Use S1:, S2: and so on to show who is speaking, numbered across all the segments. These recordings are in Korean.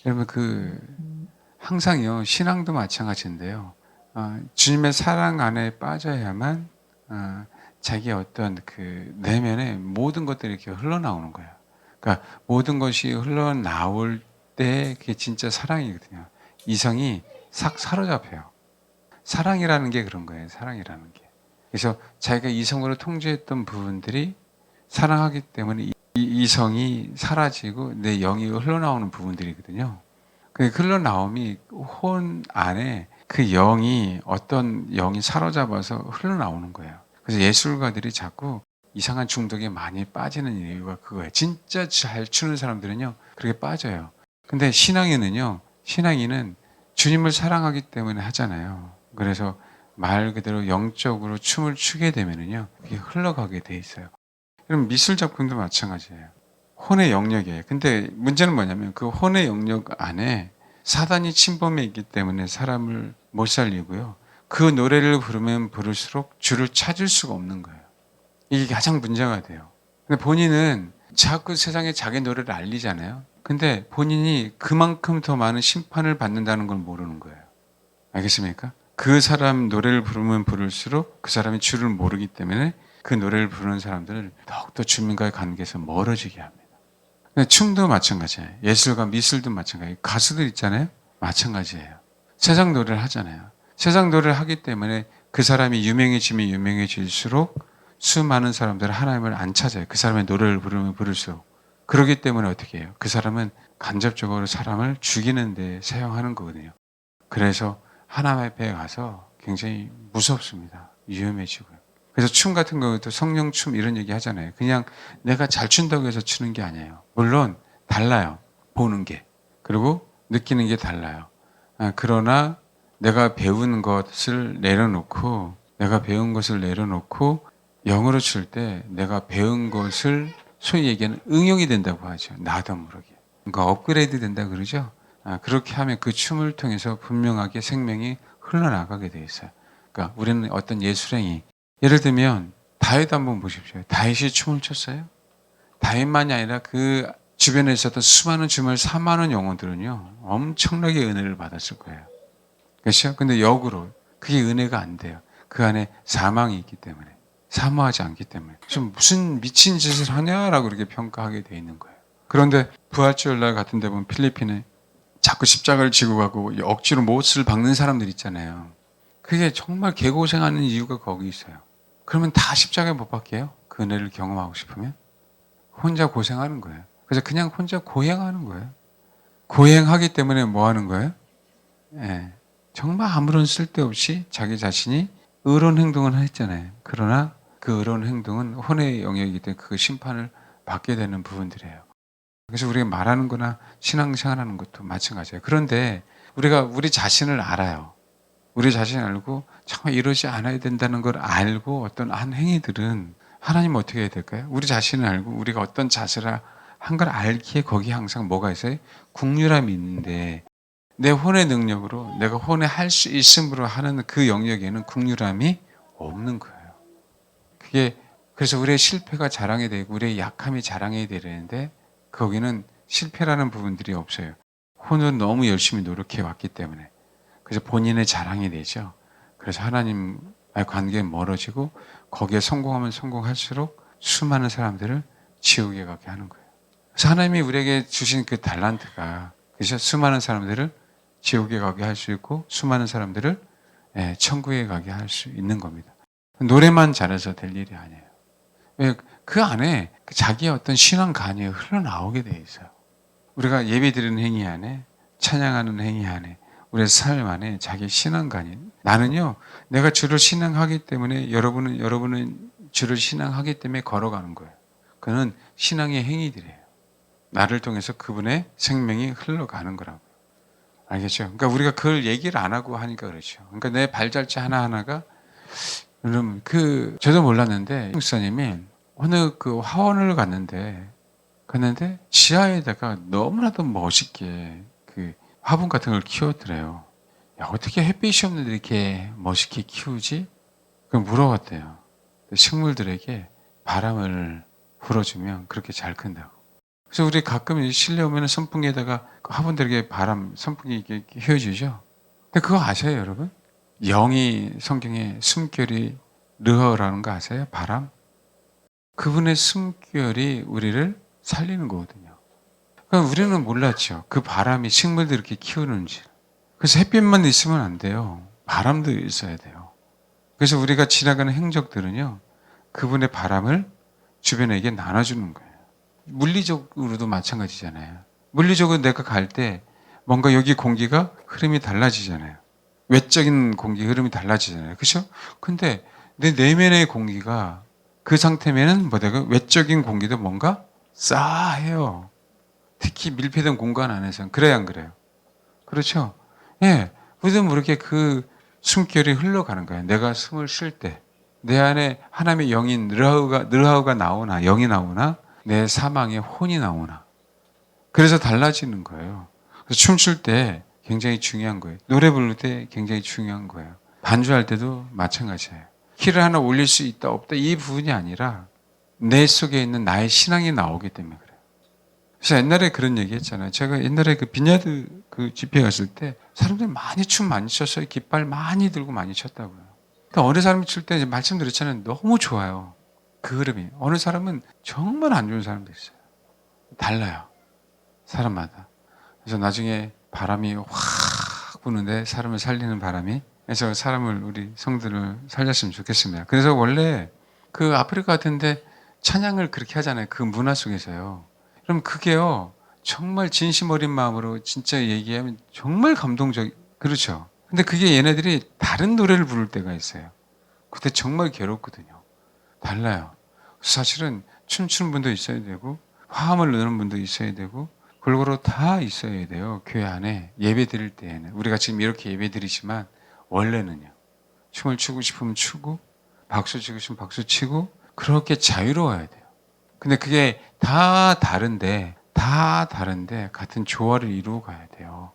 S1: 여러분 항상요 신앙도 마찬가지인데요. 주님의 사랑 안에 빠져야만 자기의 어떤 내면의 모든 것들이 이렇게 흘러나오는 거예요. 그러니까 모든 것이 흘러나올 때 그게 진짜 사랑이거든요. 이성이 싹 사로잡혀요. 사랑이라는 게 그런 거예요. 사랑이라는 게. 그래서 자기가 이성으로 통제했던 부분들이 사랑하기 때문에 이 이성이 사라지고 내 영이 흘러나오는 부분들이거든요. 그 흘러나옴이 혼 안에 그 영이 어떤 영이 사로잡아서 흘러나오는 거예요. 그래서 예술가들이 자꾸 이상한 중독에 많이 빠지는 이유가 그거예요. 진짜 잘 추는 사람들은요, 그렇게 빠져요. 근데 신앙인은 주님을 사랑하기 때문에 하잖아요. 그래서 말 그대로 영적으로 춤을 추게 되면은요, 그게 흘러가게 돼 있어요. 그럼 미술 작품도 마찬가지예요. 혼의 영역이에요. 근데 문제는 뭐냐면 그 혼의 영역 안에 사단이 침범해 있기 때문에 사람을 못 살리고요. 그 노래를 부르면 부를수록 주를 찾을 수가 없는 거예요. 이게 가장 문제가 돼요. 근데 본인은 자꾸 세상에 자기 노래를 알리잖아요. 근데 본인이 그만큼 더 많은 심판을 받는다는 걸 모르는 거예요. 알겠습니까? 그 사람 노래를 부르면 부를수록 그 사람이 주를 모르기 때문에 그 노래를 부르는 사람들을 더욱더 주님과의 관계에서 멀어지게 합니다. 춤도 마찬가지예요. 예술가, 미술도 마찬가지예요. 가수들 있잖아요. 마찬가지예요. 세상 노래를 하잖아요. 세상 노래를 하기 때문에 그 사람이 유명해지면 유명해질수록 수많은 사람들은 하나님을 안 찾아요. 그 사람의 노래를 부르면 부를수록. 그러기 때문에 어떻게 해요? 그 사람은 간접적으로 사람을 죽이는 데 사용하는 거거든요. 그래서 하나님 앞에 가서 굉장히 무섭습니다. 위험해지고요. 그래서 춤 같은 경우도 성령 춤 이런 얘기 하잖아요. 그냥 내가 잘 춘다고 해서 추는 게 아니에요. 물론 달라요. 보는 게. 그리고 느끼는 게 달라요. 그러나 내가 배운 것을 내려놓고 영어로 출 때 내가 배운 것을 소위 얘기하는 응용이 된다고 하죠. 나도 모르게. 그러니까 업그레이드 된다 그러죠. 그렇게 하면 그 춤을 통해서 분명하게 생명이 흘러나가게 돼 있어요. 그러니까 우리는 어떤 예술행위, 예를 들면 다윗 한번 보십시오. 다윗이 춤을 췄어요? 다윗만이 아니라 그 주변에 있었던 수많은 주말 사많은 영혼들은요, 엄청나게 은혜를 받았을 거예요. 그렇죠? 근데 역으로 그게 은혜가 안 돼요. 그 안에 사망이 있기 때문에, 사모하지 않기 때문에. 좀 무슨 미친 짓을 하냐라고 그렇게 평가하게 돼 있는 거예요. 그런데 부활주일날 같은 데 보면 필리핀에 자꾸 십자가를 지고 가고 억지로 못을 박는 사람들 있잖아요. 그게 정말 개고생하는 이유가 거기 있어요. 그러면 다 십자가에 못 박게요? 그 은혜를 경험하고 싶으면? 혼자 고생하는 거예요. 그래서 그냥 혼자 고행하는 거예요. 고행하기 때문에 뭐 하는 거예요? 예. 정말 아무런 쓸데없이 자기 자신이 의로운 행동을 했잖아요. 그러나 그 의로운 행동은 혼의 영역이기 때문에 그 심판을 받게 되는 부분들이에요. 그래서 우리가 말하는 거나 신앙생활하는 것도 마찬가지예요. 그런데 우리가 우리 자신을 알아요. 우리 자신을 알고 정말 이러지 않아야 된다는 걸 알고 어떤 한 행위들은 하나님 어떻게 해야 될까요? 우리 자신을 알고 우리가 어떤 자세를 한 걸 알기에 거기에 항상 뭐가 있어요? 국률함이 있는데 내 혼의 능력으로 내가 혼에 할 수 있음으로 하는 그 영역에는 국률함이 없는 거예요. 그게 그래서 우리의 실패가 자랑이 되고 우리의 약함이 자랑이 되는데 거기는 실패라는 부분들이 없어요. 혼은 너무 열심히 노력해 왔기 때문에. 그래서 본인의 자랑이 되죠. 그래서 하나님과의 관계에 멀어지고 거기에 성공하면 성공할수록 수많은 사람들을 지옥에 가게 하는 거예요. 그래서 하나님이 우리에게 주신 그 달란트가 그래서 수많은 사람들을 지옥에 가게 할 수 있고 수많은 사람들을 천국에 가게 할 수 있는 겁니다. 노래만 잘해서 될 일이 아니에요. 왜? 그 안에 자기의 어떤 신앙관이 흘러나오게 돼 있어요. 우리가 예배드리는 행위 안에 찬양하는 행위 안에 우리의 삶 안에 자기 신앙관이 나는요 내가 주를 신앙하기 때문에 여러분은 주를 신앙하기 때문에 걸어가는 거예요. 그는 신앙의 행위들이에요. 나를 통해서 그분의 생명이 흘러가는 거라고. 알겠죠? 그러니까 우리가 그걸 얘기를 안 하고 하니까 그렇죠. 그러니까 내 발자취 하나하나가 여러분 저도 몰랐는데 목사님이 어느 화원을 갔는데 지하에다가 너무나도 멋있게 화분 같은 걸 키웠더래요. 야, 어떻게 햇빛이 없는데 이렇게 멋있게 키우지? 그럼 물어봤대요. 식물들에게 바람을 불어주면 그렇게 잘 큰다고. 그래서 우리 가끔 실내 오면 선풍기에다가 화분들에게 바람, 선풍기 이렇게 휘어주죠. 근데 그거 아세요, 여러분? 영이 성경에 숨결이 르허라는 거 아세요? 바람? 그분의 숨결이 우리를 살리는 거거든요. 그러니까 우리는 몰랐죠. 그 바람이 식물들 이렇게 키우는지. 그래서 햇빛만 있으면 안 돼요. 바람도 있어야 돼요. 그래서 우리가 지나가는 행적들은요, 그분의 바람을 주변에게 나눠주는 거예요. 물리적으로도 마찬가지잖아요. 물리적으로 내가 갈 때 뭔가 여기 공기가 흐름이 달라지잖아요. 외적인 공기 흐름이 달라지잖아요. 그렇죠? 근데 내 내면의 공기가 그 상태면은 뭐다가 외적인 공기도 뭔가 싸해요. 특히 밀폐된 공간 안에서는 그래야 안 그래요? 그렇죠? 예. 우리도 모르게 그 숨결이 흘러가는 거예요. 내가 숨을 쉴 때. 내 안에 하나님의 영인 느하우가 나오나, 영이 나오나, 내 사망의 혼이 나오나. 그래서 달라지는 거예요. 그래서 춤출 때 굉장히 중요한 거예요. 노래 부를 때 굉장히 중요한 거예요. 반주할 때도 마찬가지예요. 키를 하나 올릴 수 있다, 없다, 이 부분이 아니라 내 속에 있는 나의 신앙이 나오기 때문에 그래요. 그래서 옛날에 그런 얘기 했잖아요. 제가 옛날에 그 빈야드 그 집회 갔을 때 사람들이 많이 춤 많이 췄어요. 깃발 많이 들고 많이 췄다고요. 근데 어느 사람이 출 때 말씀드렸잖아요. 너무 좋아요. 그 흐름이. 어느 사람은 정말 안 좋은 사람도 있어요. 달라요. 사람마다. 그래서 나중에 바람이 확 부는데 사람을 살리는 바람이. 그래서 사람을 우리 성들을 살렸으면 좋겠습니다. 그래서 원래 그 아프리카 같은데 찬양을 그렇게 하잖아요. 그 문화 속에서요. 그럼 그게요. 정말 진심 어린 마음으로 진짜 얘기하면 정말 그렇죠. 근데 그게 얘네들이 다른 노래를 부를 때가 있어요. 그때 정말 괴롭거든요. 달라요. 사실은 춤추는 분도 있어야 되고 화음을 넣는 분도 있어야 되고 골고루 다 있어야 돼요. 교회 안에 예배 드릴 때에는. 우리가 지금 이렇게 예배 드리지만 원래는요. 춤을 추고 싶으면 추고 박수 치고 싶으면 박수 치고 그렇게 자유로워야 돼요. 근데 그게 다 다른데 같은 조화를 이루어 가야 돼요.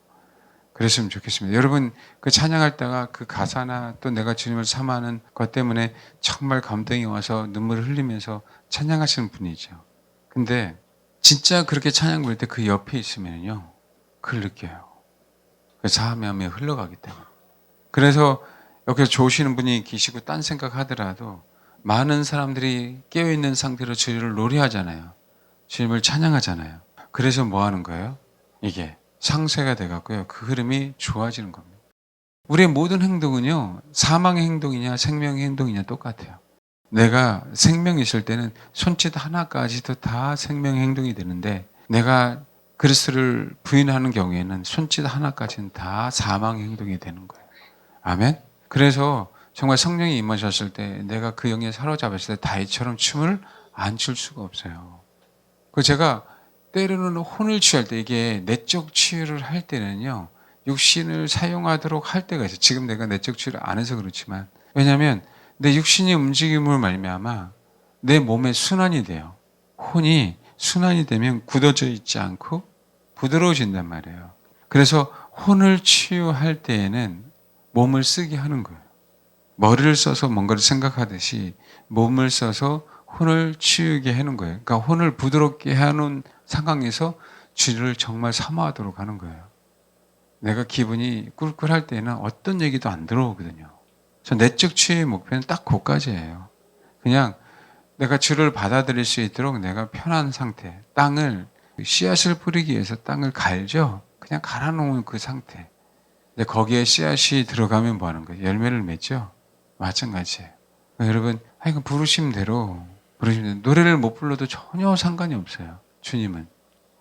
S1: 그랬으면 좋겠습니다. 여러분 그 찬양할 때가 그 가사나 또 내가 주님을 사모하는 것 때문에 정말 감동이 와서 눈물을 흘리면서 찬양하시는 분이죠. 근데 진짜 그렇게 찬양 부를 때 그 옆에 있으면요. 그걸 느껴요. 그 사함에 흘러가기 때문에. 그래서 여기서 좋으시는 분이 계시고 딴 생각하더라도 많은 사람들이 깨어있는 상태로 주를 노래하잖아요. 주님을 찬양하잖아요. 그래서 뭐 하는 거예요? 이게 상쇄가 돼갖고요. 그 흐름이 좋아지는 겁니다. 우리의 모든 행동은요. 사망의 행동이냐 생명의 행동이냐 똑같아요. 내가 생명이 있을 때는 손짓 하나까지도 다 생명의 행동이 되는데 내가 그리스도를 부인하는 경우에는 손짓 하나까지는 다 사망의 행동이 되는 거예요. 아멘? 그래서 정말 성령이 임하셨을 때 내가 그 영에 사로잡았을 때 다윗처럼 춤을 안 출 수가 없어요. 그 제가 때로는 혼을 취할 때 이게 내적 치유를 할 때는요. 육신을 사용하도록 할 때가 있어요. 지금 내가 내적 치유를 안 해서 그렇지만 왜냐하면 내 육신이 움직임을 말미암아 내 몸에 순환이 돼요. 혼이 순환이 되면 굳어져 있지 않고 부드러워진단 말이에요. 그래서 혼을 치유할 때에는 몸을 쓰게 하는 거예요. 머리를 써서 뭔가를 생각하듯이 몸을 써서 혼을 치유게 하는 거예요. 그러니까 혼을 부드럽게 하는 상황에서 주를 정말 사모하도록 하는 거예요. 내가 기분이 꿀꿀할 때는 어떤 얘기도 안 들어오거든요. 저 내적 치유의 목표는 딱 그것까지예요. 그냥 내가 주를 받아들일 수 있도록 내가 편한 상태, 땅을 씨앗을 뿌리기 위해서 땅을 갈죠. 그냥 갈아놓은 그 상태. 근데 거기에 씨앗이 들어가면 뭐 하는 거예요? 열매를 맺죠. 마찬가지예요. 그러니까 여러분, 하여간 부르신 대로 노래를 못 불러도 전혀 상관이 없어요. 주님은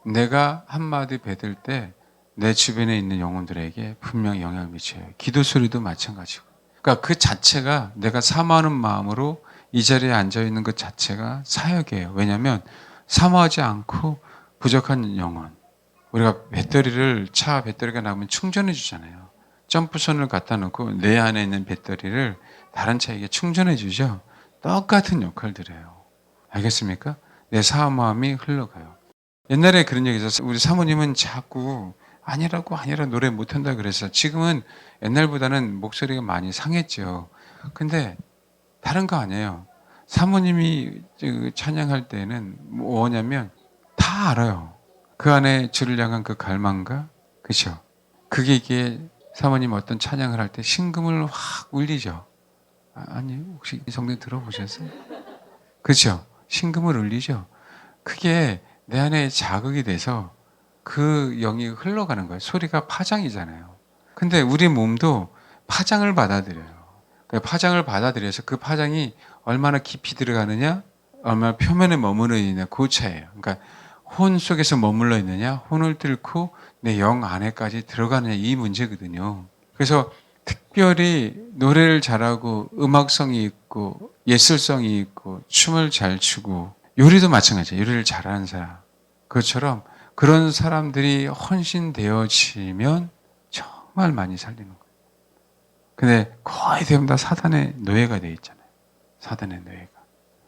S1: 내가 한마디 뱉을 때 내 주변에 있는 영혼들에게 분명히 영향을 미쳐요. 기도 소리도 마찬가지고. 그러니까 그 자체가 내가 사모하는 마음으로 이 자리에 앉아 있는 것 자체가 사역이에요. 왜냐하면 사모하지 않고 부족한 영혼. 우리가 차 배터리가 나오면 충전해 주잖아요. 점프선을 갖다 놓고 내 안에 있는 배터리를 다른 차에게 충전해 주죠. 똑같은 역할들 해요. 알겠습니까? 내 사모함이 흘러가요. 옛날에 그런 얘기 있었어요. 우리 사모님은 자꾸 아니라 노래 못한다 그래서 지금은 옛날보다는 목소리가 많이 상했죠. 근데 다른 거 아니에요. 사모님이 찬양할 때는 뭐냐면 다 다 알아요. 그 안에 주를 향한 그 갈망과, 그렇죠? 그게 이게 사모님 어떤 찬양을 할 때 심금을 확 울리죠. 아니 혹시 이 성경 들어보셨어요? 그렇죠? 심금을 울리죠. 그게 내 안에 자극이 돼서 그 영이 흘러가는 거예요. 소리가 파장이잖아요. 근데 우리 몸도 파장을 받아들여요. 그 파장을 받아들여서 그 파장이 얼마나 깊이 들어가느냐, 얼마나 표면에 머무르 있느냐, 그 차이예요. 그러니까 혼 속에서 머물러 있느냐, 혼을 뚫고 내 영 안에까지 들어가느냐, 이 문제거든요. 그래서 특별히 노래를 잘하고 음악성이 있고 예술성이 있고 춤을 잘 추고 요리도 마찬가지예요. 요리를 잘하는 사람. 그것처럼 그런 사람들이 헌신되어지면 정말 많이 살리는 거예요. 근데 거의 대부분 다 사단의 노예가 되어 있잖아요. 사단의 노예가.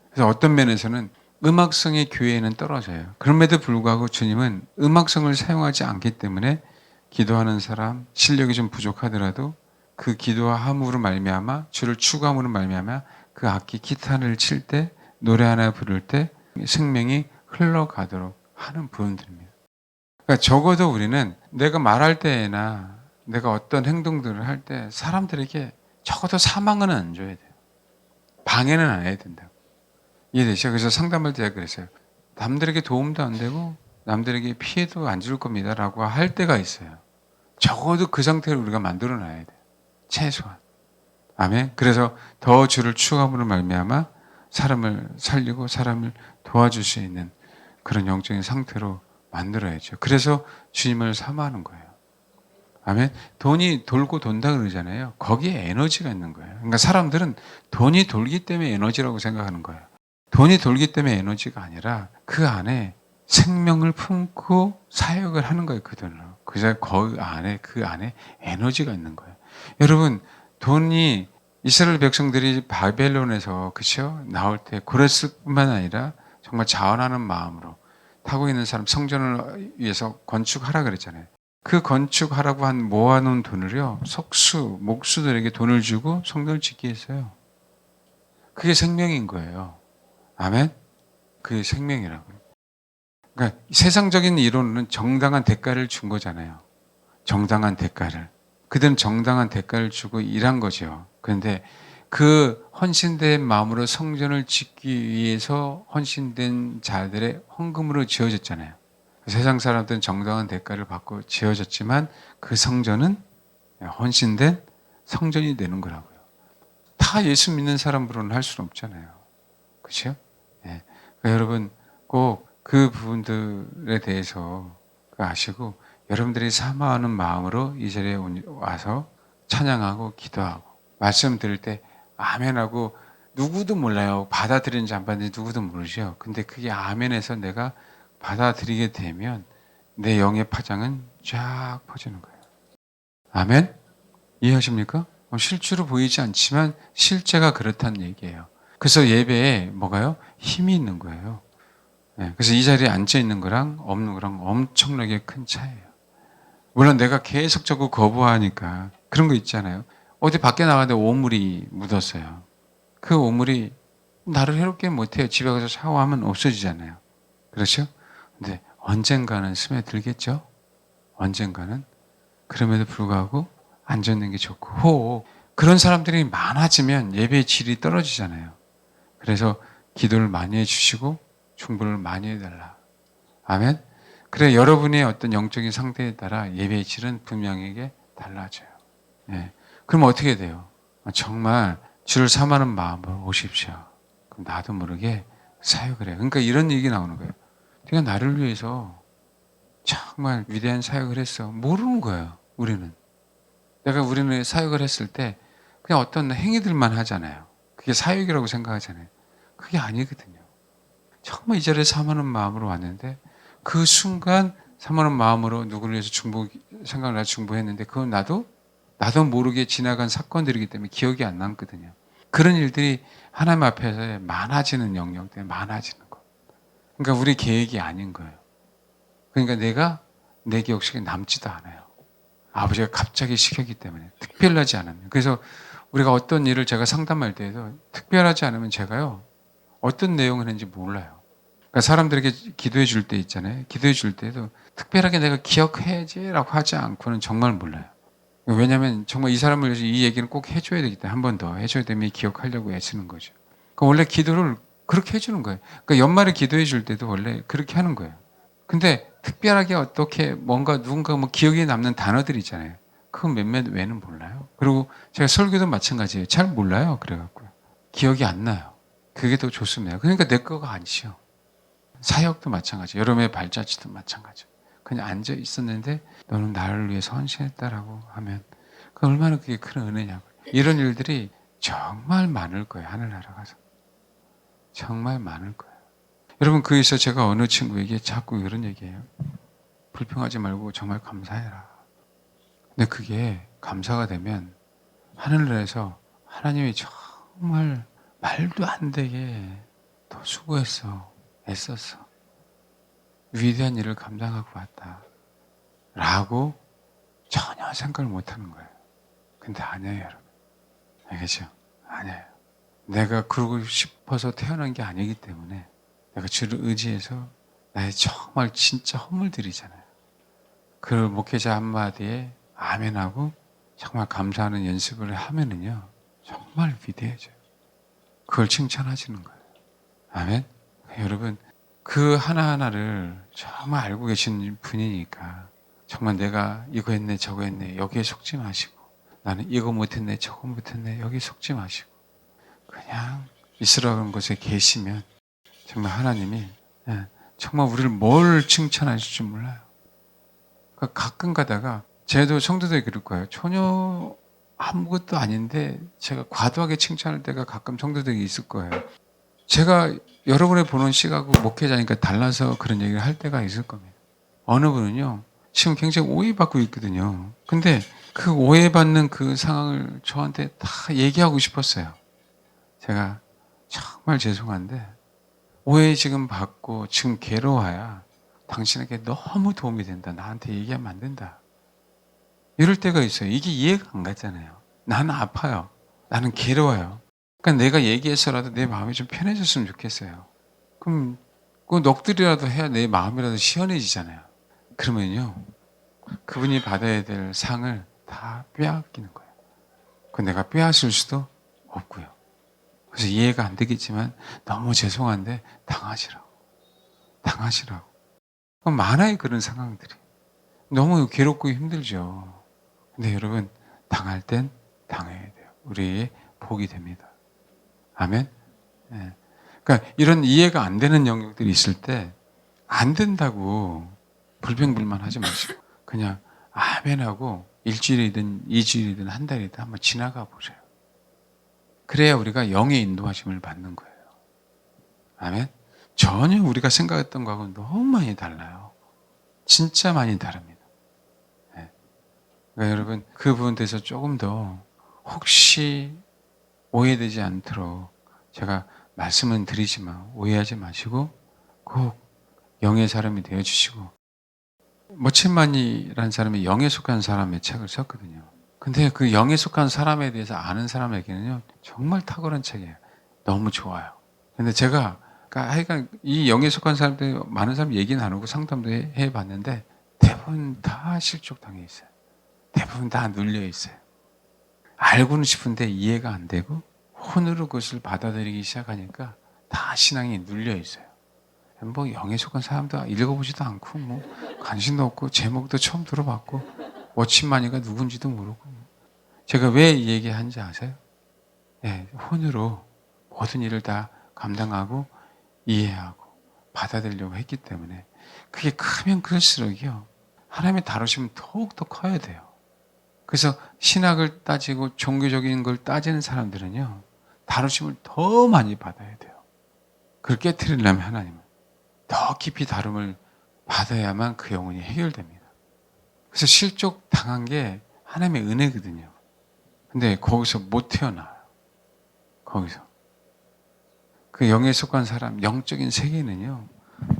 S1: 그래서 어떤 면에서는 음악성의 교회에는 떨어져요. 그럼에도 불구하고 주님은 음악성을 사용하지 않기 때문에 기도하는 사람, 실력이 좀 부족하더라도 그 기도함으로 말미암아 주를 추구함으로 말미암아 그 악기 기타를 칠 때 노래 하나 부를 때 생명이 흘러가도록 하는 부분들입니다. 그러니까 적어도 우리는 내가 말할 때나 내가 어떤 행동들을 할 때 사람들에게 적어도 사망은 안 줘야 돼요. 방해는 안 해야 된다고. 이해되시죠? 그래서 상담할 때 그랬어요. 남들에게 도움도 안 되고 남들에게 피해도 안 줄 겁니다라고 할 때가 있어요. 적어도 그 상태를 우리가 만들어 놔야 돼요. 최소한. 아멘. 그래서 더 주를 추구함으로 말미암아 사람을 살리고 사람을 도와줄 수 있는 그런 영적인 상태로 만들어야죠. 그래서 주님을 사모하는 거예요. 아멘. 돈이 돌고 돈다 그러잖아요. 거기에 에너지가 있는 거예요. 그러니까 사람들은 돈이 돌기 때문에 에너지라고 생각하는 거예요. 돈이 돌기 때문에 에너지가 아니라 그 안에 생명을 품고 사역을 하는 거예요. 그 돈으로. 그 안에 에너지가 있는 거예요. 여러분, 돈이 이스라엘 백성들이 바벨론에서 그쵸? 나올 때 그랬을 뿐만 아니라 정말 자원하는 마음으로 타고 있는 사람 성전을 위해서 건축하라 그랬잖아요. 그 건축하라고 한 모아놓은 돈을요, 속수, 목수들에게 돈을 주고 성전을 짓게 했어요. 그게 생명인 거예요. 아멘? 그게 생명이라고요. 그러니까 세상적인 이론은 정당한 대가를 준 거잖아요. 정당한 대가를. 그들은 정당한 대가를 주고 일한 거죠. 그런데 그 헌신된 마음으로 성전을 짓기 위해서 헌신된 자들의 헌금으로 지어졌잖아요. 세상 사람들은 정당한 대가를 받고 지어졌지만 그 성전은 헌신된 성전이 되는 거라고요. 다 예수 믿는 사람으로는 할 수는 없잖아요. 그렇죠? 네. 그러니까 여러분 꼭 그 부분들에 대해서 아시고 여러분들이 사모하는 마음으로 이 자리에 와서 찬양하고 기도하고 말씀 들을 때 아멘하고 누구도 몰라요. 받아들이는지 안 받는지 누구도 모르죠. 근데 그게 아멘에서 내가 받아들이게 되면 내 영의 파장은 쫙 퍼지는 거예요. 아멘? 이해하십니까? 실제로 보이지 않지만 실제가 그렇다는 얘기예요. 그래서 예배에 뭐가요? 힘이 있는 거예요. 네, 그래서 이 자리에 앉아 있는 거랑 없는 거랑 엄청나게 큰 차이예요. 물론 내가 계속적으로 거부하니까 그런 거 있잖아요. 어디 밖에 나가는데 오물이 묻었어요. 그 오물이 나를 해롭게 못해요. 집에 가서 샤워하면 없어지잖아요. 그렇죠? 근데 언젠가는 스며들겠죠? 언젠가는. 그럼에도 불구하고 앉아있는 게 좋고 그런 사람들이 많아지면 예배의 질이 떨어지잖아요. 그래서 기도를 많이 해주시고 충분을 많이 해달라. 아멘? 그래 여러분의 어떤 영적인 상태에 따라 예배의 질은 분명하게 달라져요. 예. 그럼 어떻게 돼요? 정말 주를 사모하는 마음으로 오십시오. 그럼 나도 모르게 사역을 해요. 그러니까 이런 얘기 나오는 거예요. 네가 나를 위해서 정말 위대한 사역을 했어. 모르는 거예요. 우리는 사역을 했을 때 그냥 어떤 행위들만 하잖아요. 그게 사역이라고 생각하잖아요. 그게 아니거든요. 정말 이 자리에 사모하는 마음으로 왔는데 그 순간 사모하는 마음으로 누구를 위해서 생각을 해서 중보했는데 그건 나도 모르게 지나간 사건들이기 때문에 기억이 안 남거든요. 그런 일들이 하나님 앞에서 많아지는 영역 때문에 많아지는 거. 그러니까 우리 계획이 아닌 거예요. 그러니까 내 기억 속에 남지도 않아요. 아버지가 갑자기 시켰기 때문에 특별하지 않으면. 그래서 우리가 어떤 일을 제가 상담할 때에도 특별하지 않으면 제가요 어떤 내용을 했는지 몰라요. 그러니까 사람들에게 기도해 줄 때 있잖아요. 기도해 줄 때도 특별하게 내가 기억해야지라고 하지 않고는 정말 몰라요. 왜냐하면 정말 이 사람을 위해서 이 얘기는 꼭 해줘야 되기 때문에 한 번 더 해줘야 되면 기억하려고 애쓰는 거죠. 그러니까 원래 기도를 그렇게 해주는 거예요. 그러니까 연말에 기도해 줄 때도 원래 그렇게 하는 거예요. 근데 특별하게 어떻게 뭔가 누군가 뭐 기억에 남는 단어들 있잖아요. 그건 몇몇 외는 몰라요. 그리고 제가 설교도 마찬가지예요. 잘 몰라요. 그래갖고요. 기억이 안 나요. 그게 더 좋습니다. 그러니까 내 거가 아니죠. 사역도 마찬가지. 여러분의 발자취도 마찬가지. 그냥 앉아 있었는데 너는 나를 위해서 헌신했다라고 하면 그 얼마나 그게 큰 은혜냐고. 이런 일들이 정말 많을 거예요. 하늘나라 가서. 정말 많을 거예요. 여러분 그래서 제가 어느 친구에게 자꾸 이런 얘기해요. 불평하지 말고 정말 감사해라. 근데 그게 감사가 되면 하늘나라에서 하나님이 정말 말도 안 되게 더 수고했어. 애썼어. 위대한 일을 감당하고 왔다. 라고 전혀 생각을 못 하는 거예요. 근데 아니에요, 여러분. 알겠죠? 아니에요. 내가 그러고 싶어서 태어난 게 아니기 때문에 내가 주를 의지해서 나의 정말 진짜 허물들이잖아요. 그 목회자 한마디에 아멘하고 정말 감사하는 연습을 하면은요, 정말 위대해져요. 그걸 칭찬하시는 거예요. 아멘? 여러분, 그 하나하나를 정말 알고 계신 분이니까 정말 내가 이거 했네 저거 했네 여기에 속지 마시고 나는 이거 못했네 저거 못했네 여기 속지 마시고 그냥 있으라는 곳에 계시면 정말 하나님이 정말 우리를 뭘 칭찬하실 줄 몰라요. 그러니까 가끔 가다가 쟤도 성도들이 그럴 거예요. 전혀 아무것도 아닌데 제가 과도하게 칭찬할 때가 가끔 성도들이 있을 거예요. 제가 여러분의 보는 시각하고 목회자니까 달라서 그런 얘기를 할 때가 있을 겁니다. 어느 분은요, 지금 굉장히 오해받고 있거든요. 근데 그 오해받는 그 상황을 저한테 다 얘기하고 싶었어요. 제가 정말 죄송한데, 오해 지금 받고 지금 괴로워야 당신에게 너무 도움이 된다. 나한테 얘기하면 안 된다. 이럴 때가 있어요. 이게 이해가 안 갔잖아요. 나는 아파요. 나는 괴로워요. 그러니까 내가 얘기해서라도 내 마음이 좀 편해졌으면 좋겠어요. 그럼 그 넋두리라도 해야 내 마음이라도 시원해지잖아요. 그러면요. 그분이 받아야 될 상을 다 빼앗기는 거예요. 그 내가 빼앗을 수도 없고요. 그래서 이해가 안 되겠지만 너무 죄송한데 당하시라고. 당하시라고. 많아요. 그런 상황들이. 너무 괴롭고 힘들죠. 근데 여러분 당할 땐 당해야 돼요. 우리의 복이 됩니다. 아멘. 예. 그러니까 이런 이해가 안 되는 영역들이 있을 때 안 된다고 불평불만하지 마시고 그냥 아멘하고 일주일이든 2주일이든 한 달이든 한번 지나가 보세요. 그래야 우리가 영의 인도하심을 받는 거예요. 아멘. 전혀 우리가 생각했던 거하고는 너무 많이 달라요. 진짜 많이 다릅니다. 네. 그러니까 여러분 그 부분에 대해서 조금 더 혹시 오해되지 않도록 제가 말씀은 드리지만 오해하지 마시고 꼭 영의 사람이 되어주시고 머친만이라는 사람이 영에 속한 사람의 책을 썼거든요. 근데 그 영에 속한 사람에 대해서 아는 사람에게는요 정말 탁월한 책이에요. 너무 좋아요. 근데 제가 그러니까 하여간 이 영에 속한 사람들 많은 사람 얘기 나누고 상담도 해봤는데 대부분 다 실족당해 있어요. 대부분 다 눌려 있어요. 알고는 싶은데 이해가 안 되고 혼으로 그것을 받아들이기 시작하니까 다 신앙이 눌려 있어요. 뭐 영에 속한 사람도 읽어보지도 않고 뭐 관심도 없고 제목도 처음 들어봤고 워치마니가 누군지도 모르고 제가 왜 이 얘기한지 아세요? 네, 혼으로 모든 일을 다 감당하고 이해하고 받아들이려고 했기 때문에 그게 크면 클수록이요 하나님의 다루심은 더욱더 커야 돼요. 그래서 신학을 따지고 종교적인 걸 따지는 사람들은요 다루심을 더 많이 받아야 돼요. 그걸 깨트리려면 하나님은 더 깊이 다rum을 받아야만 그 영혼이 해결됩니다. 그래서 실족 당한 게 하나님의 은혜거든요. 근데 거기서 못 태어나요. 거기서. 그 영에 속한 사람, 영적인 세계는요,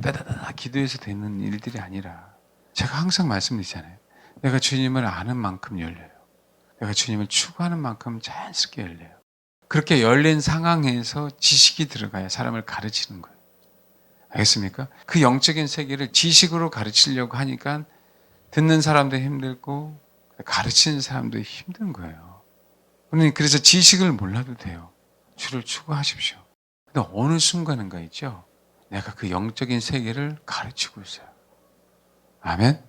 S1: 따다다다 기도해서 되는 일들이 아니라, 제가 항상 말씀드리잖아요. 내가 주님을 아는 만큼 열려요. 내가 주님을 추구하는 만큼 자연스럽게 열려요. 그렇게 열린 상황에서 지식이 들어가야 사람을 가르치는 거예요. 알겠습니까? 그 영적인 세계를 지식으로 가르치려고 하니까 듣는 사람도 힘들고 가르치는 사람도 힘든 거예요. 그래서 지식을 몰라도 돼요. 주를 추구하십시오. 근데 어느 순간인가 있죠? 내가 그 영적인 세계를 가르치고 있어요. 아멘?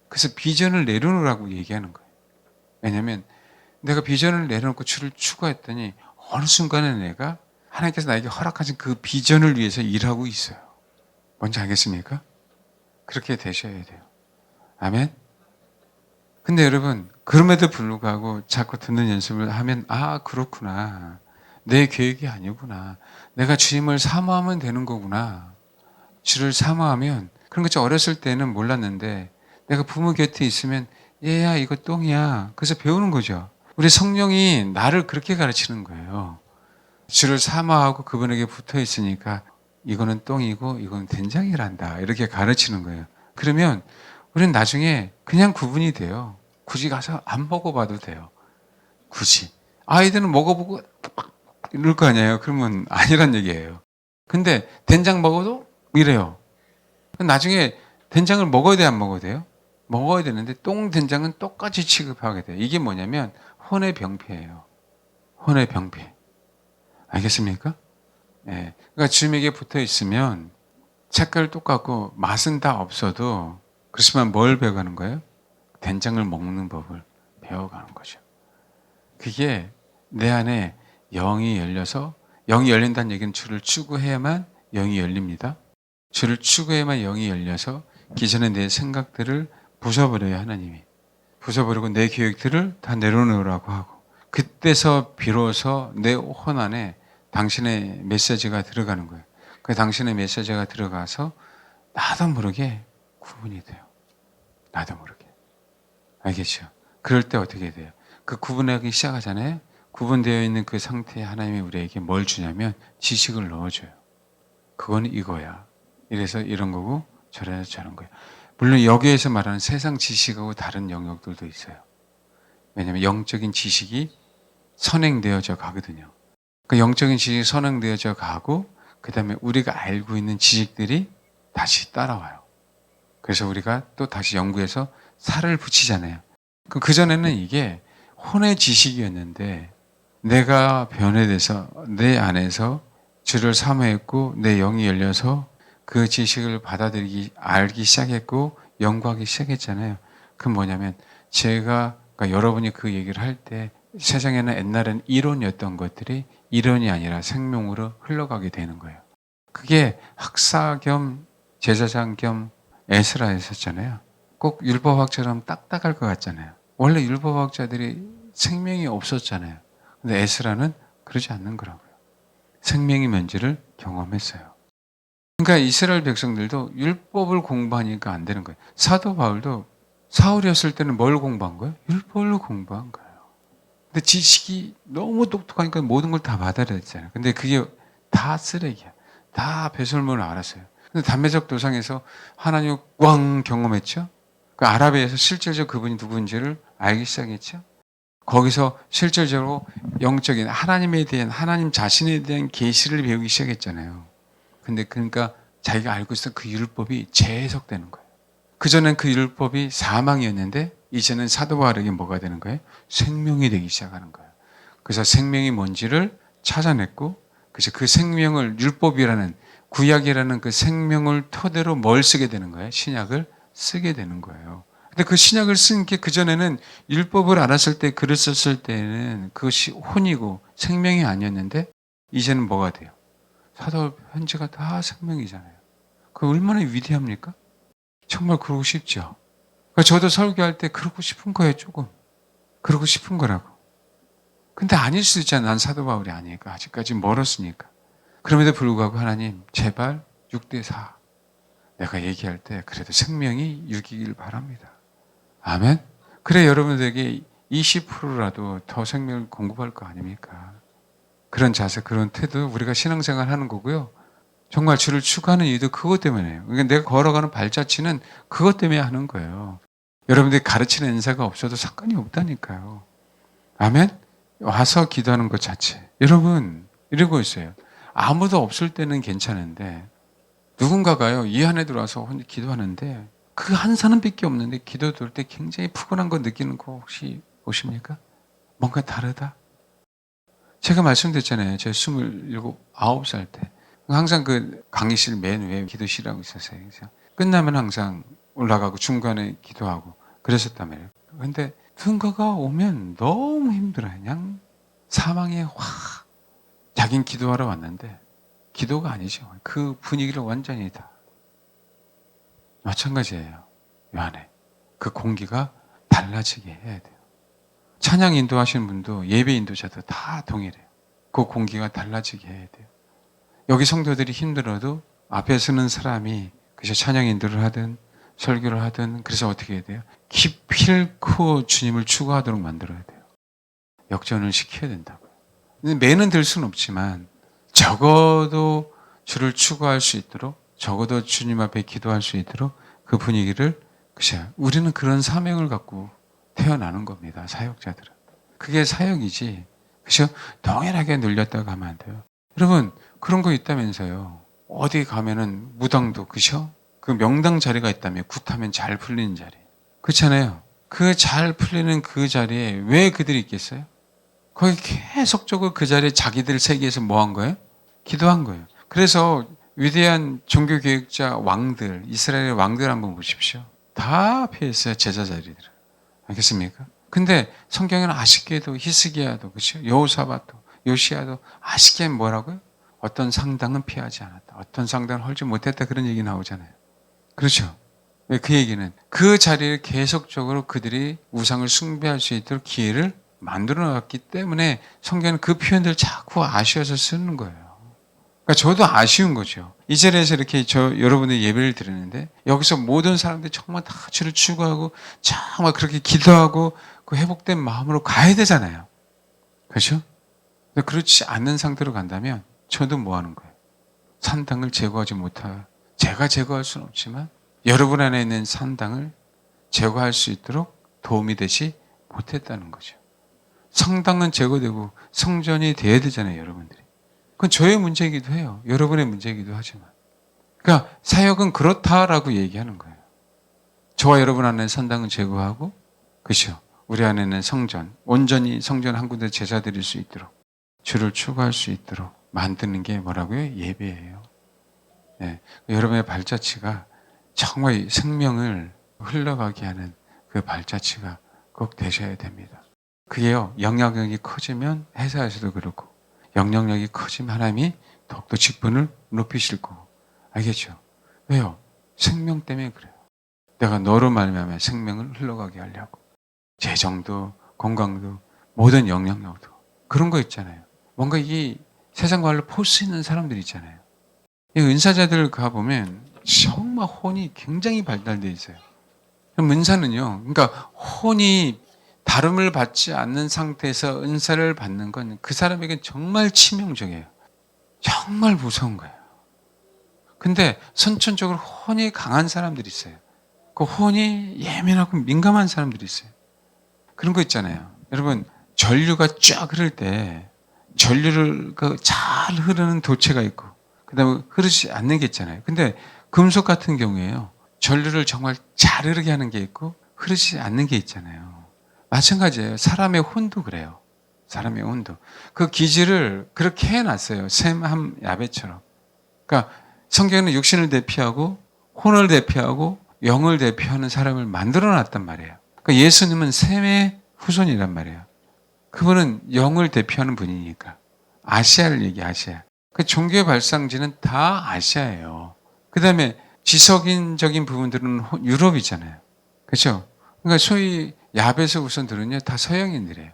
S1: 그래서 비전을 내려놓으라고 얘기하는 거예요. 왜냐하면 내가 비전을 내려놓고 주를 추구했더니 어느 순간에 내가 하나님께서 나에게 허락하신 그 비전을 위해서 일하고 있어요. 뭔지 알겠습니까? 그렇게 되셔야 돼요. 아멘? 근데 여러분, 그럼에도 불구하고 자꾸 듣는 연습을 하면, 아, 그렇구나. 내 계획이 아니구나. 내가 주님을 사모하면 되는 거구나. 주를 사모하면, 그런 거 어렸을 때는 몰랐는데, 내가 부모 곁에 있으면, 얘야, 이거 똥이야. 그래서 배우는 거죠. 우리 성령이 나를 그렇게 가르치는 거예요. 주를 사모하고 그분에게 붙어 있으니까, 이거는 똥이고, 이건 된장이란다. 이렇게 가르치는 거예요. 그러면, 우리는 나중에 그냥 구분이 돼요. 굳이 가서 안 먹어봐도 돼요. 굳이. 아이들은 먹어보고 이럴 거 아니에요. 그러면 아니란 얘기예요. 근데 된장 먹어도 이래요. 나중에 된장을 먹어야 돼요, 안 먹어야 돼요? 먹어야 되는데 똥 된장은 똑같이 취급하게 돼요. 이게 뭐냐면 혼의 병폐예요. 혼의 병폐. 알겠습니까? 예. 그러니까 주님에게 붙어 있으면 색깔 똑같고 맛은 다 없어도 그렇지만 뭘 배워가는 거예요? 된장을 먹는 법을 배워가는 거죠. 그게 내 안에 영이 열려서, 영이 열린다는 얘기는 주를 추구해야만 영이 열립니다. 주를 추구해야만 영이 열려서 기존의 내 생각들을 부숴버려요, 하나님이. 부숴버리고 내 계획들을 다 내려놓으라고 하고, 그때서 비로소 내 혼 안에 당신의 메시지가 들어가는 거예요. 그 당신의 메시지가 들어가서 나도 모르게 구분이 돼요. 나도 모르게. 알겠죠? 그럴 때 어떻게 돼요? 그 구분하기 시작하잖아요. 구분되어 있는 그 상태에 하나님이 우리에게 뭘 주냐면 지식을 넣어줘요. 그건 이거야. 이래서 이런 거고 저래서 저런 거야. 물론 여기에서 말하는 세상 지식하고 다른 영역들도 있어요. 왜냐하면 영적인 지식이 선행되어져 가거든요. 그 영적인 지식이 선행되어져 가고 그 다음에 우리가 알고 있는 지식들이 다시 따라와요. 그래서 우리가 또 다시 연구해서 살을 붙이잖아요. 그전에는 이게 혼의 지식이었는데 내가 변해돼서 내 안에서 주를 사모했고 내 영이 열려서 그 지식을 받아들이기, 알기 시작했고 연구하기 시작했잖아요. 그건 뭐냐면 제가, 그러니까 여러분이 그 얘기를 할 때 세상에는 옛날엔 이론이었던 것들이 이론이 아니라 생명으로 흘러가게 되는 거예요. 그게 학사 겸 제사장 겸 에스라였었잖아요. 꼭 율법학처럼 딱딱할 것 같잖아요. 원래 율법학자들이 생명이 없었잖아요. 근데 에스라는 그러지 않는 거라고요. 생명이 뭔지를 경험했어요. 그러니까 이스라엘 백성들도 율법을 공부하니까 안 되는 거예요. 사도 바울도 사울이었을 때는 뭘 공부한 거예요? 율법을 공부한 거예요. 근데 지식이 너무 똑똑하니까 모든 걸 다 받아들였잖아요. 근데 그게 다 쓰레기야. 다 배설물을 알았어요. 근데 담배적 도상에서 하나님을 꽝 경험했죠? 그 아랍에서 실질적으로 그분이 누구인지를 알기 시작했죠? 거기서 실질적으로 영적인 하나님에 대한, 하나님 자신에 대한 계시를 배우기 시작했잖아요. 근데 그러니까 자기가 알고 있었던 그 율법이 재해석되는 거예요. 그전엔 그 율법이 사망이었는데 이제는 사도 바울에게 뭐가 되는 거예요? 생명이 되기 시작하는 거예요. 그래서 생명이 뭔지를 찾아냈고, 그래서 그 생명을 율법이라는, 구약이라는 그 생명을 토대로 뭘 쓰게 되는 거예요? 신약을 쓰게 되는 거예요. 근데 그 신약을 쓴 게 그전에는 율법을 알았을 때, 글을 썼을 때는 그것이 혼이고 생명이 아니었는데 이제는 뭐가 돼요? 사도 편지가 다 생명이잖아요. 그 얼마나 위대합니까? 정말 그러고 싶죠. 그러니까 저도 설교할 때 그러고 싶은 거예요, 조금. 그러고 싶은 거라고. 근데 아닐 수 있잖아. 난 사도 바울이 아니니까. 아직까지 멀었으니까. 그럼에도 불구하고 하나님, 제발 6대4. 내가 얘기할 때 그래도 생명이 6이길 바랍니다. 아멘? 그래 여러분들에게 20%라도 더 생명을 공급할 거 아닙니까? 그런 자세, 그런 태도, 우리가 신앙생활 하는 거고요. 정말 주를 추구하는 이유도 그것 때문에요. 그러니까 내가 걸어가는 발자취는 그것 때문에 하는 거예요. 여러분들이 가르치는 은사가 없어도 상관이 없다니까요. 아멘? 와서 기도하는 것 자체. 여러분, 이러고 있어요. 아무도 없을 때는 괜찮은데 누군가가요, 이 안에 들어와서 혼자 기도하는데 그 한 사람밖에 없는데 기도 들을 때 굉장히 푸근한 거 느끼는 거 혹시 오십니까? 뭔가 다르다? 제가 말씀드렸잖아요. 제가 27, 9살 때. 항상 그 강의실 맨 위에 기도실하고 있었어요. 그래서 끝나면 항상 올라가고 중간에 기도하고 그랬었단 말이에요. 근데 누군가가 오면 너무 힘들어요. 그냥 사망에 확. 자긴 기도하러 왔는데 기도가 아니죠. 그 분위기를 완전히 다. 마찬가지예요. 이 안에. 그 공기가 달라지게 해야 돼요. 찬양 인도하시는 분도 예배 인도자도 다 동일해요. 그 공기가 달라지게 해야 돼요. 여기 성도들이 힘들어도 앞에 서는 사람이 그저 찬양 인도를 하든 설교를 하든 그래서 어떻게 해야 돼요? 기필코 주님을 추구하도록 만들어야 돼요. 역전을 시켜야 된다고요. 매는 들 수는 없지만 적어도 주를 추구할 수 있도록 적어도 주님 앞에 기도할 수 있도록 그 분위기를 그죠? 우리는 그런 사명을 갖고 태어나는 겁니다. 사역자들은. 그게 사역이지. 그죠? 동일하게 눌렸다가 하면 안 돼요. 여러분 그런 거 있다면서요. 어디 가면은 무당도 그죠? 그 명당 자리가 있다며 굿하면 잘 풀리는 자리. 그렇잖아요. 그 잘 풀리는 그 자리에 왜 그들이 있겠어요? 거기 계속적으로 그 자리에 자기들 세계에서 뭐 한 거예요? 기도한 거예요. 그래서 위대한 종교개혁자 왕들, 이스라엘의 왕들 한번 보십시오. 다 피했어요. 제자 자리들을. 알겠습니까? 근데 성경에는 아쉽게도 히스기야도 그렇죠? 여호사밧도 요시야도 아쉽게 뭐라고요? 어떤 상당은 피하지 않았다. 어떤 상당은 헐지 못했다. 그런 얘기 나오잖아요. 그렇죠? 그 얘기는 그 자리를 계속적으로 그들이 우상을 숭배할 수 있도록 기회를 만들어 놨기 때문에 성경은 그 표현들을 자꾸 아쉬워서 쓰는 거예요. 그러니까 저도 아쉬운 거죠. 이 자리에서 이렇게 여러분들 예배를 드리는데 여기서 모든 사람들이 정말 다 주를 추구하고 정말 그렇게 기도하고 그 회복된 마음으로 가야 되잖아요. 그렇죠? 그렇지 않는 상태로 간다면 저도 뭐 하는 거예요? 산당을 제거하지 못할, 제가 제거할 수는 없지만 여러분 안에 있는 산당을 제거할 수 있도록 도움이 되지 못했다는 거죠. 성당은 제거되고 성전이 돼야 되잖아요, 여러분들이. 그건 저의 문제이기도 해요. 여러분의 문제이기도 하지만. 그러니까 사역은 그렇다라고 얘기하는 거예요. 저와 여러분 안에 산당은 제거하고, 그렇죠? 우리 안에는 성전, 온전히 성전 한 군데 제사 드릴 수 있도록, 주를 추구할 수 있도록 만드는 게 뭐라고요? 예배예요. 네. 여러분의 발자취가 정말 생명을 흘러가게 하는 그 발자취가 꼭 되셔야 됩니다. 그게요, 영향력이 커지면 회사에서도 그렇고, 영향력이 커지면 하나님이 더욱더 직분을 높이실 거고. 알겠죠? 왜요? 생명 때문에 그래요. 내가 너로 말미암아 생명을 흘러가게 하려고. 재정도, 건강도, 모든 영향력도. 그런 거 있잖아요. 뭔가 이 세상 관로 포스 있는 사람들 있잖아요. 이 은사자들 가보면 정말 혼이 굉장히 발달되어 있어요. 그럼 은사는요, 그러니까 혼이 다름을 받지 않는 상태에서 은사를 받는 건 그 사람에게 정말 치명적이에요. 정말 무서운 거예요. 근데 선천적으로 혼이 강한 사람들이 있어요. 그 혼이 예민하고 민감한 사람들이 있어요. 그런 거 있잖아요. 여러분, 전류가 쫙 흐를 때 전류를 잘 흐르는 도체가 있고 그다음에 흐르지 않는 게 있잖아요. 근데 금속 같은 경우에요. 전류를 정말 잘 흐르게 하는 게 있고 흐르지 않는 게 있잖아요. 마찬가지예요. 사람의 혼도 그래요. 사람의 혼도. 그 기질을 그렇게 해놨어요. 샘함 야베처럼. 그러니까 성경은 육신을 대표하고 혼을 대표하고 영을 대표하는 사람을 만들어 놨단 말이에요. 그러니까 예수님은 샘의 후손이란 말이에요. 그분은 영을 대표하는 분이니까. 아시아를 얘기해, 아시아. 그 종교의 발상지는 다 아시아예요. 그 다음에 지석인적인 부분들은 유럽이잖아요. 그렇죠? 그러니까 소위 야베스 후손들은요, 다 서양인들이에요.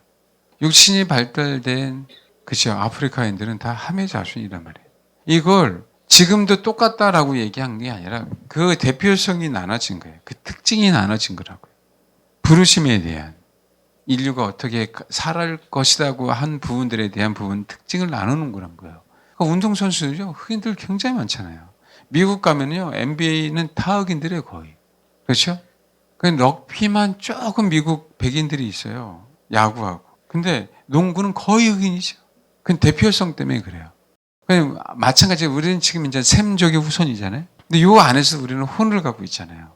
S1: 육신이 발달된, 그죠? 아프리카인들은 다 하메 자손이란 말이에요. 이걸 지금도 똑같다라고 얘기한 게 아니라 그 대표성이 나눠진 거예요. 그 특징이 나눠진 거라고요. 부르심에 대한. 인류가 어떻게 살아갈 것이라고 한 부분들에 대한 부분 특징을 나누는 거란 거예요. 그러니까 운동선수들요, 흑인들 굉장히 많잖아요. 미국 가면요, NBA는 다 흑인들이에요, 거의. 그렇죠? 럭비만 조금 미국 백인들이 있어요. 야구하고. 근데 농구는 거의 흑인이죠. 그건 대표성 때문에 그래요. 마찬가지로 우리는 지금 이제 샘족의 후손이잖아요. 근데 요 안에서 우리는 혼을 갖고 있잖아요.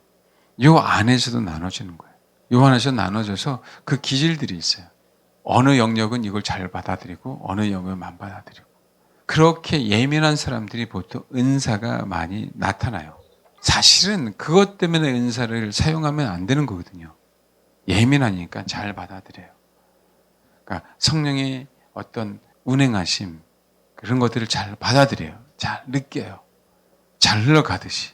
S1: 요 안에서도 나눠지는 거예요. 요 안에서 나눠져서 그 기질들이 있어요. 어느 영역은 이걸 잘 받아들이고 어느 영역은 안 받아들이고. 그렇게 예민한 사람들이 보통 은사가 많이 나타나요. 사실은 그것 때문에 은사를 사용하면 안 되는 거거든요. 예민하니까 잘 받아들여요. 그러니까 성령의 어떤 운행하심 그런 것들을 잘 받아들여요. 잘 느껴요. 잘 흘러가듯이.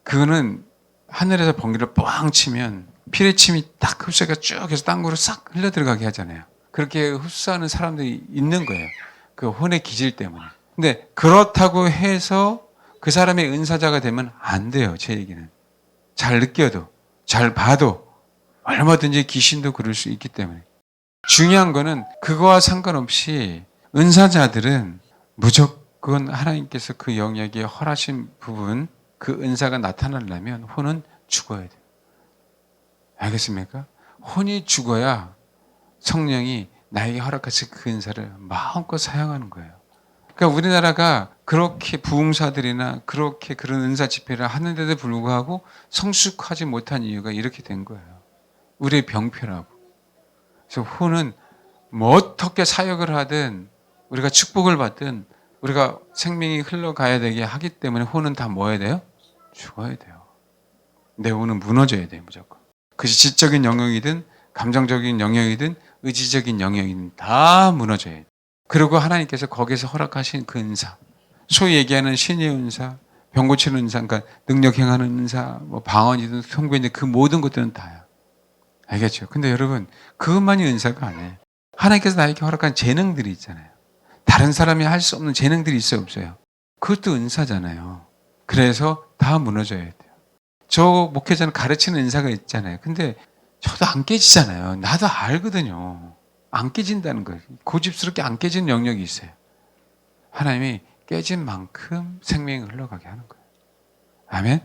S1: 그거는 하늘에서 번개를 뻥 치면 피레침이 딱 흡수가 쭉 해서 땅으로 싹 흘러 들어가게 하잖아요. 그렇게 흡수하는 사람들이 있는 거예요. 그 혼의 기질 때문에. 근데 그렇다고 해서 그 사람의 은사자가 되면 안 돼요. 제 얘기는. 잘 느껴도 잘 봐도 얼마든지 귀신도 그럴 수 있기 때문에. 중요한 거는 그거와 상관없이 은사자들은 무조건 하나님께서 그 영역에 허락하신 부분 그 은사가 나타나려면 혼은 죽어야 돼요. 알겠습니까? 혼이 죽어야 성령이 나에게 허락하신 그 은사를 마음껏 사용하는 거예요. 그러니까 우리나라가 그렇게 부흥사들이나 그렇게 그런 은사 집회를 하는데도 불구하고 성숙하지 못한 이유가 이렇게 된 거예요. 우리의 병폐라고. 그래서 혼은 뭐 어떻게 사역을 하든 우리가 축복을 받든 우리가 생명이 흘러가야 되게 하기 때문에 혼은 다 뭐 해야 돼요? 죽어야 돼요. 내 혼은 무너져야 돼요. 무조건. 그것이 지적인 영역이든 감정적인 영역이든 의지적인 영역이든 다 무너져야 돼요. 그리고 하나님께서 거기서 허락하신 그 은사, 소위 얘기하는 신의 은사, 병 고치는 은사, 그러니까 능력 행하는 은사, 뭐 방언이든 선교인데 그 모든 것들은 다야. 알겠죠? 근데 여러분, 그것만이 은사가 아니에요. 하나님께서 나에게 허락한 재능들이 있잖아요. 다른 사람이 할 수 없는 재능들이 있어요, 없어요? 그것도 은사잖아요. 그래서 다 무너져야 돼요. 저 목회자는 가르치는 은사가 있잖아요. 근데 저도 안 깨지잖아요. 나도 알거든요. 안 깨진다는 거예요. 고집스럽게 안 깨지는 영역이 있어요. 하나님이 깨진 만큼 생명이 흘러가게 하는 거예요. 아멘?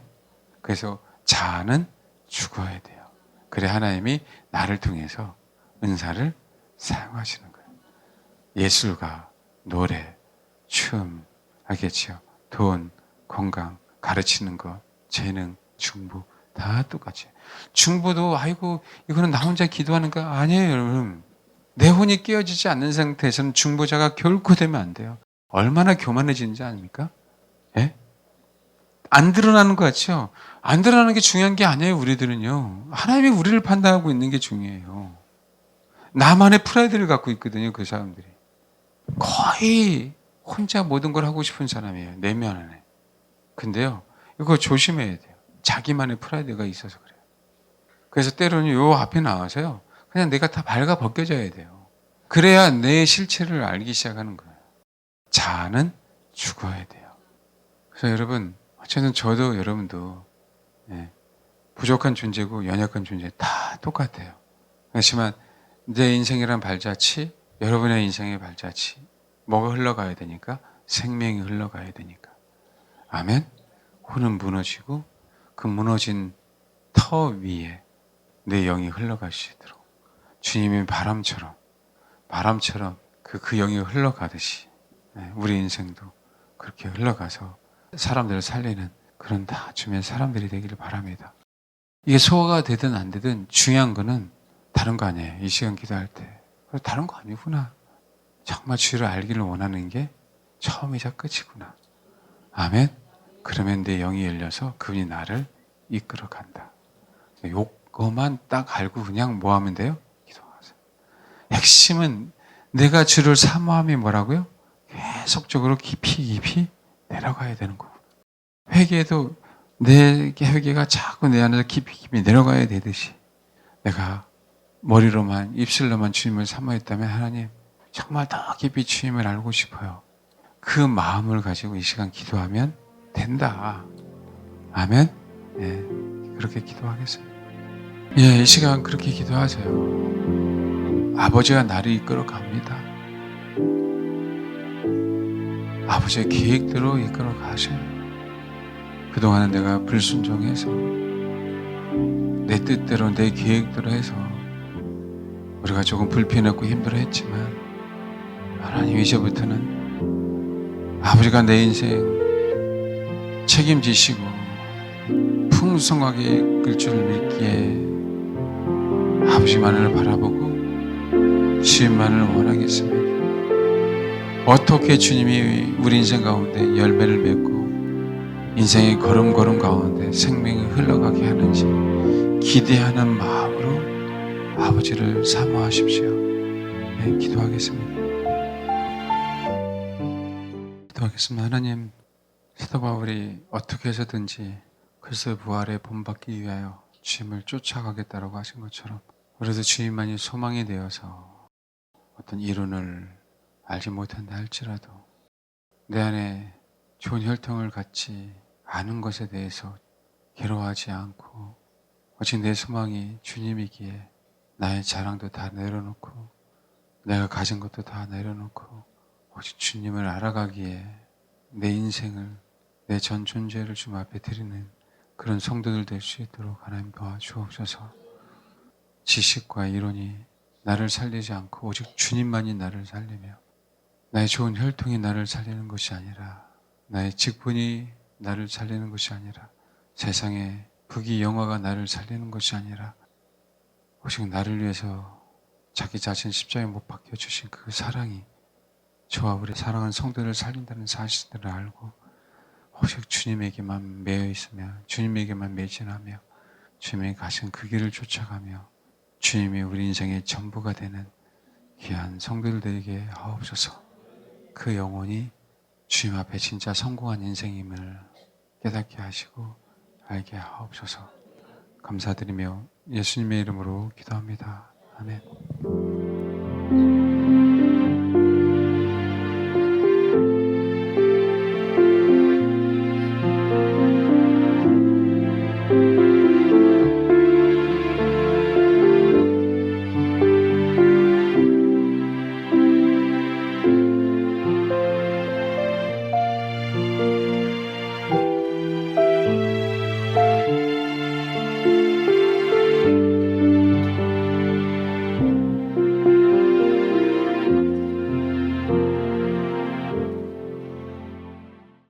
S1: 그래서 자아는 죽어야 돼요. 그래 하나님이 나를 통해서 은사를 사용하시는 거예요. 예술가, 노래, 춤, 알겠죠? 돈, 건강, 가르치는 것, 재능, 중보 다 똑같이. 중보도 아이고 이거는 나 혼자 기도하는 거 아니에요, 여러분. 내 혼이 깨어지지 않는 상태에서는 중보자가 결코 되면 안 돼요. 얼마나 교만해지는지 아닙니까? 예? 안 드러나는 것 같죠? 안 드러나는 게 중요한 게 아니에요, 우리들은요. 하나님이 우리를 판단하고 있는 게 중요해요. 나만의 프라이드를 갖고 있거든요, 그 사람들이. 거의 혼자 모든 걸 하고 싶은 사람이에요, 내면 안에. 근데요, 이거 조심해야 돼요. 자기만의 프라이드가 있어서 그래요. 그래서 때로는 요 앞에 나와서요, 그냥 내가 다 발가 벗겨져야 돼요. 그래야 내 실체를 알기 시작하는 거예요. 자아는 죽어야 돼요. 그래서 여러분, 어쨌든 저도 여러분도 부족한 존재고 연약한 존재 다 똑같아요. 그렇지만 내 인생이란 발자취, 여러분의 인생의 발자취, 뭐가 흘러가야 되니까? 생명이 흘러가야 되니까. 아멘? 혼은 무너지고 그 무너진 터 위에 내 영이 흘러갈 수 있도록 주님의 바람처럼 그 영이 흘러가듯이 우리 인생도 그렇게 흘러가서 사람들을 살리는 그런 다 주변 사람들이 되기를 바랍니다. 이게 소화가 되든 안 되든 중요한 거는 다른 거 아니에요. 이 시간 기도할 때. 다른 거 아니구나. 정말 주를 알기를 원하는 게 처음이자 끝이구나. 아멘? 그러면 내 영이 열려서 그분이 나를 이끌어 간다. 요거만 딱 알고 그냥 뭐 하면 돼요? 기도하세요. 핵심은 내가 주를 사모함이 뭐라고요? 계속적으로 깊이 내려가야 되는 거구나. 회개도 내 회개가 자꾸 내 안에서 깊이 내려가야 되듯이 내가 머리로만 입술로만 주님을 사모했다면 하나님 정말 더 깊이 주님을 알고 싶어요. 그 마음을 가지고 이 시간 기도하면 된다. 아멘? 네, 그렇게 기도하겠습니다. 예, 이 시간 그렇게 기도하세요. 아버지가 나를 이끌어 갑니다. 아버지의 계획대로 이끌어 가셔요. 그동안은 내가 불순종해서 내 뜻대로 내 계획대로 해서 우리가 조금 불편했고 힘들어했지만 하나님 이제부터는 아버지가 내 인생 책임지시고 풍성하게 이끌 줄 믿기에 아버지만을 바라보고 주님만을 원하겠습니다. 어떻게 주님이 우리 인생 가운데 열매를 맺고 인생의 걸음걸음 가운데 생명이 흘러가게 하는지 기대하는 마음으로 아버지를 사모하십시오. 네, 기도하겠습니다. 기도하겠습니다. 하나님, 사도 바울이 어떻게 해서든지 그리스도의 부활에 본받기 위하여 주님을 쫓아가겠다라고 하신 것처럼 우리도 주님만이 소망이 되어서 어떤 이론을 알지 못한다 할지라도 내 안에 좋은 혈통을 갖지 않은 것에 대해서 괴로워하지 않고 오직 내 소망이 주님이기에 나의 자랑도 다 내려놓고 내가 가진 것도 다 내려놓고 오직 주님을 알아가기에 내 인생을 내 전 존재를 주님 앞에 드리는 그런 성도들 될 수 있도록 하나님 도와주옵소서. 지식과 이론이 나를 살리지 않고 오직 주님만이 나를 살리며 나의 좋은 혈통이 나를 살리는 것이 아니라 나의 직분이 나를 살리는 것이 아니라 세상의 부귀 영화가 나를 살리는 것이 아니라 오직 나를 위해서 자기 자신 십자가에 못 박혀 주신 그 사랑이 저와 우리 사랑하는 성도를 살린다는 사실들을 알고 오직 주님에게만 매여 있으며 주님에게만 매진하며 주님이 가신 그 길을 쫓아가며 주님이 우리 인생의 전부가 되는 귀한 성도들 되게 하옵소서. 그 영혼이 주님 앞에 진짜 성공한 인생임을 깨닫게 하시고 알게 하옵소서. 감사드리며 예수님의 이름으로 기도합니다. 아멘.